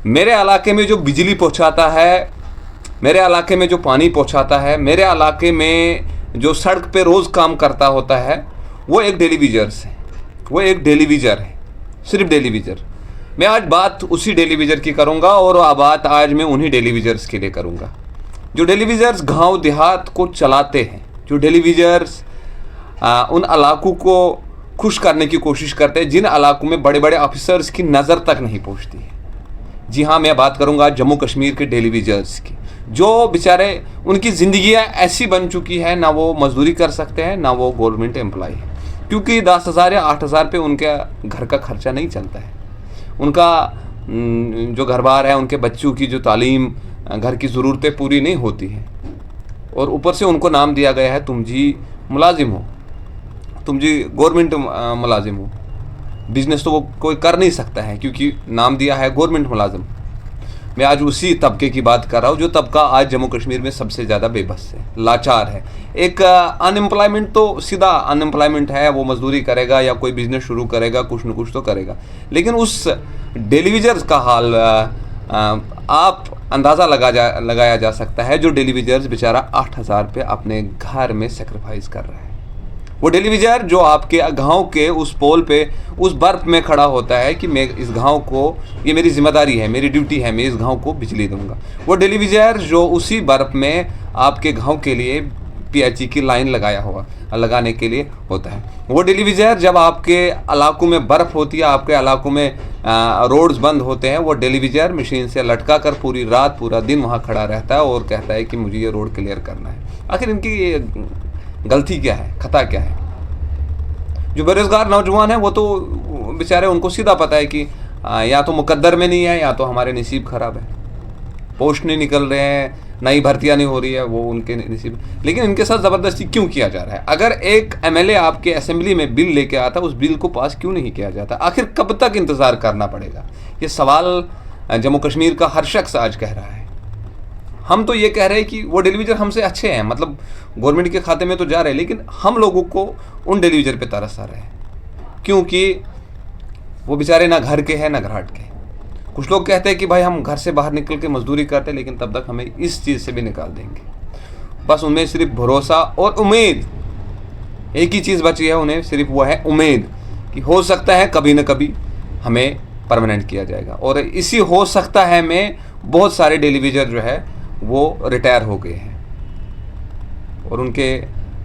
मेरे इलाके में जो बिजली पहुंचाता है, मेरे इलाके में जो पानी पहुंचाता है, मेरे इलाके में जो सड़क पे रोज़ काम करता होता है, वो एक टेलीविजर्स है, वो एक टेलीविज़र है, सिर्फ टेलीविज़र। मैं आज बात उसी टेलीविज़र की करूँगा और बात आज मैं उन्हीं टेलीविज़र्स के लिए करूँगा जो टेलीविज़र्स गांव देहात को चलाते हैं, जो टेलीविज़र्स उन इलाकों को खुश करने की कोशिश करते हैं जिन इलाकों में बड़े बड़े ऑफिसर्स की नज़र तक नहीं पहुँचती है। जी हाँ, मैं बात करूँगा जम्मू कश्मीर के टेलीविज़र्स की, जो बेचारे उनकी ज़िंदगियाँ ऐसी बन चुकी है, ना वो मजदूरी कर सकते हैं ना वो गवर्नमेंट एम्प्लॉय है, क्योंकि 10,000 या 8,000 पे उनके घर का खर्चा नहीं चलता है। उनका जो घर बार है, उनके बच्चों की जो तालीम, घर की ज़रूरतें पूरी नहीं होती हैं, और ऊपर से उनको नाम दिया गया है तुम जी मुलाजिम हो, तुम जी गवर्नमेंट मुलाजिम हो। बिजनेस तो वो कोई कर नहीं सकता है क्योंकि नाम दिया है गवर्नमेंट मुलाजिम। मैं आज उसी तबके की बात कर रहा हूँ जो तबका आज जम्मू कश्मीर में सबसे ज़्यादा बेबस है, लाचार है। एक अनएम्प्लॉयमेंट तो सीधा अनएम्प्लॉयमेंट है, वो मजदूरी करेगा या कोई बिजनेस शुरू करेगा, कुछ न कुछ तो करेगा, लेकिन उस टेलीविज़र्स का हाल आप अंदाज़ा लगाया जा सकता है। जो टेलीविज़र्स बेचारा 8,000 पे अपने घर में सेक्रीफाइस कर रहा है, वो टेलीविज़र जो आपके गांव के उस पोल पे उस बर्फ में खड़ा होता है कि मैं इस गांव को, ये मेरी जिम्मेदारी है, मेरी ड्यूटी है, मैं इस गांव को बिजली दूंगा। वो टेलीविज़र जो उसी बर्फ में आपके गांव के लिए पीएचई की लाइन लगाने के लिए होता है। वो टेलीविज़र जब आपके इलाकों में बर्फ़ होती है, आपके इलाकों में रोड्स बंद होते हैं, वो टेलीविज़र मशीन से लटका कर पूरी रात पूरा दिन वहाँ खड़ा रहता है और कहता है कि मुझे ये रोड क्लियर करना है। आखिर इनकी गलती क्या है, खता क्या है? जो बेरोजगार नौजवान है वो तो बेचारे, उनको सीधा पता है कि या तो मुकद्दर में नहीं है या तो हमारे नसीब ख़राब है, पोस्ट नहीं निकल रहे हैं, नई भर्तियाँ नहीं हो रही है, वो उनके नसीब। लेकिन इनके साथ ज़बरदस्ती क्यों किया जा रहा है? अगर एक एमएलए आपके असेंबली में बिल लेके आता, उस बिल को पास क्यों नहीं किया जाता? आखिर कब तक इंतज़ार करना पड़ेगा? ये सवाल जम्मू कश्मीर का हर शख्स आज कह रहा है। हम तो ये कह रहे हैं कि वो टेलीविज़र हमसे अच्छे हैं, मतलब गवर्नमेंट के खाते में तो जा रहे हैं, लेकिन हम लोगों को उन टेलीविज़र पे तरस आ रहा है क्योंकि वो बेचारे ना घर के हैं ना घराट के। कुछ लोग कहते हैं कि भाई हम घर से बाहर निकल के मजदूरी करते हैं, लेकिन तब तक हमें इस चीज़ से भी निकाल देंगे। बस उनमें सिर्फ भरोसा और उम्मीद, एक ही चीज़ बची है उन्हें, सिर्फ वो है उम्मीद कि हो सकता है कभी न कभी हमें परमानेंट किया जाएगा। और इसी हो सकता है में बहुत सारे टेलीविज़र जो है वो रिटायर हो गए हैं, और उनके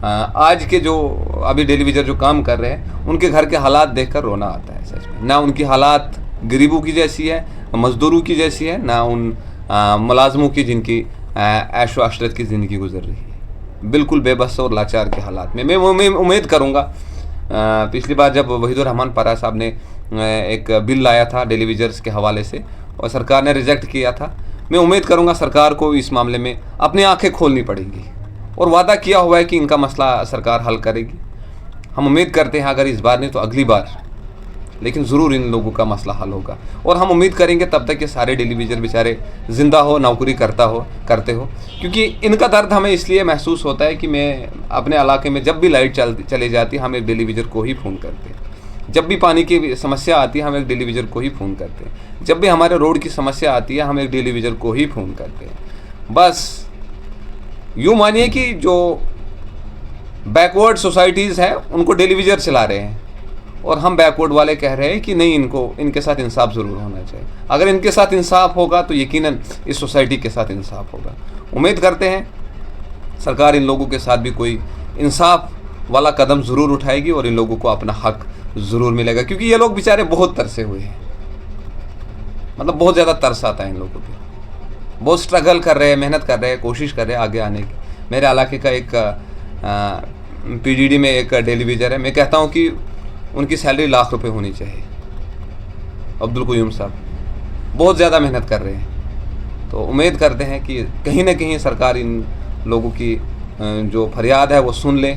आज के जो अभी टेलीविज़र जो काम कर रहे हैं, उनके घर के हालात देखकर रोना आता है सच में। ना उनकी हालात गरीबों की जैसी है, मज़दूरों की जैसी है, ना उन मुलाजमों की जिनकी ऐशो अशरत की ज़िंदगी गुजर रही है। बिल्कुल बेबस और लाचार के हालात में। मैं उम्मीद करूँगा, पिछली बार जब वहीदुर रहमान पारा साहब ने एक बिल लाया था टेलीविज़र्स के हवाले से और सरकार ने रिजेक्ट किया था, मैं उम्मीद करूंगा सरकार को इस मामले में अपनी आंखें खोलनी पड़ेंगी और वादा किया हुआ है कि इनका मसला सरकार हल करेगी। हम उम्मीद करते हैं अगर इस बार नहीं तो अगली बार, लेकिन ज़रूर इन लोगों का मसला हल होगा। और हम उम्मीद करेंगे तब तक ये सारे टेलीविज़र बेचारे ज़िंदा हो, नौकरी करते हो, क्योंकि इनका दर्द हमें इसलिए महसूस होता है कि मैं अपने इलाके में जब भी लाइट चली जाती है हम एक टेलीविज़र को ही फ़ोन करते हैं, जब भी पानी की समस्या आती है हम एक टेलीविज़र को ही फ़ोन करते हैं, जब भी हमारे रोड की समस्या आती है हम एक टेलीविज़र को ही फ़ोन करते हैं। बस यूँ मानिए कि जो बैकवर्ड सोसाइटीज़ हैं उनको टेलीविज़र चला रहे हैं और हम बैकवर्ड वाले कह रहे हैं कि नहीं, इनके साथ इंसाफ ज़रूर होना चाहिए। अगर इनके साथ इंसाफ होगा तो यकीनन इस सोसाइटी के साथ इंसाफ होगा। उम्मीद करते हैं सरकार इन लोगों के साथ भी कोई इंसाफ वाला कदम ज़रूर उठाएगी और इन लोगों को अपना हक ज़रूर मिलेगा, क्योंकि ये लोग बेचारे बहुत तरसे हुए हैं, मतलब बहुत ज़्यादा तरस आता है इन लोगों पे। बहुत स्ट्रगल कर रहे हैं, मेहनत कर रहे हैं, कोशिश कर रहे हैं आगे आने की। मेरे इलाके का एक पीडीडी में एक टेलीविज़र है, मैं कहता हूँ कि उनकी सैलरी लाख रुपए होनी चाहिए। अब्दुल क़य्यूम साहब बहुत ज़्यादा मेहनत कर रहे हैं, तो उम्मीद करते हैं कि कहीं ना कहीं सरकार इन लोगों की जो फरियाद है वो सुन ले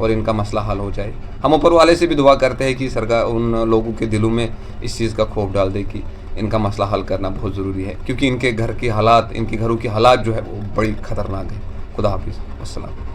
और इनका मसला हल हो जाए। हम ऊपर वाले से भी दुआ करते हैं कि सरकार उन लोगों के दिलों में इस चीज़ का खौफ डाल दे कि इनका मसला हल करना बहुत ज़रूरी है, क्योंकि इनके घर की हालात, इनके घरों की हालात जो है वो बड़ी ख़तरनाक है। खुदा हाफिज़, अस्सलाम।